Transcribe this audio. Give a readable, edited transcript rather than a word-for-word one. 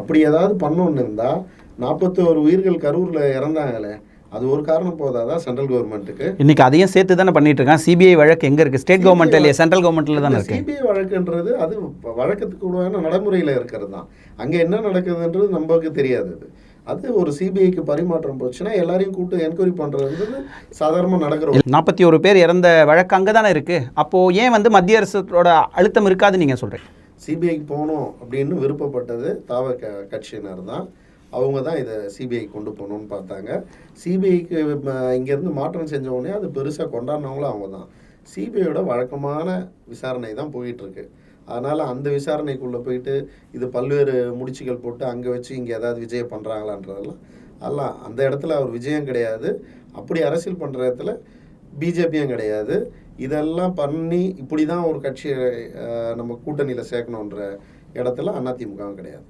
அப்படி ஏதாவது பண்ணோன்னு இருந்தால் 41 உயிர்கள் கரூரில் இறந்தாங்களே, அது ஒரு காரணம் போதாதான் சென்ட்ரல் கவர்மெண்ட்டுக்கு? இன்னைக்கு அதையும் சேர்த்து தானே பண்ணிட்டு இருக்கான். சிபிஐ வழக்கு எங்கே இருக்குது? ஸ்டேட் கவர்மெண்ட் இல்லையா, சென்ட்ரல் கவர்மெண்ட்டில் தானே இருக்குது. சிபிஐ வழக்குன்றது அது வழக்கத்துக்கு கூடவான நடைமுறையில் இருக்கிறது தான். அங்கே என்ன நடக்குதுன்றது நமக்கு தெரியாது. அது ஒரு சிபிஐக்கு பரிமாற்றம் போச்சுன்னா எல்லாரையும் கூட்டு என்கொயரி பண்ணுறதுன்றது சாதாரணமாக நடக்கிற. 41 பேர் இறந்த வழக்கு அங்கே தானே இருக்குது. அப்போது ஏன் வந்து மத்திய அரசோட அழுத்தம் இருக்காதுன்னு நீங்கள் சொல்கிறீங்க? சிபிஐக்கு போகணும் அப்படின்னு விருப்பப்பட்டது கட்சியினர் தான். அவங்க தான் இதை சிபிஐ கொண்டு போகணும்னு பார்த்தாங்க. சிபிஐக்கு இங்கேருந்து மாற்றம் செஞ்ச உடனே அது பெருசாக கொண்டாடினவங்களும் அவங்க தான். சிபிஐயோட வழக்கமான விசாரணை தான் போயிட்டுருக்கு. அதனால் அந்த விசாரணைக்குள்ளே போயிட்டு இது பல்வேறு முடிச்சுகள் போட்டு அங்கே வச்சு இங்கே ஏதாவது விஜயம் பண்ணுறாங்களான்றதெல்லாம் அந்த இடத்துல அவர் விஜயம் கிடையாது. அப்படி அரசியல் பண்ணுற இடத்துல பிஜேபியும் கிடையாது. இதெல்லாம் பண்ணி இப்படி தான் ஒரு கட்சியை நம்ம கூட்டணியில் சேர்க்கணுன்ற இடத்துல அதிமுகவும் கிடையாது.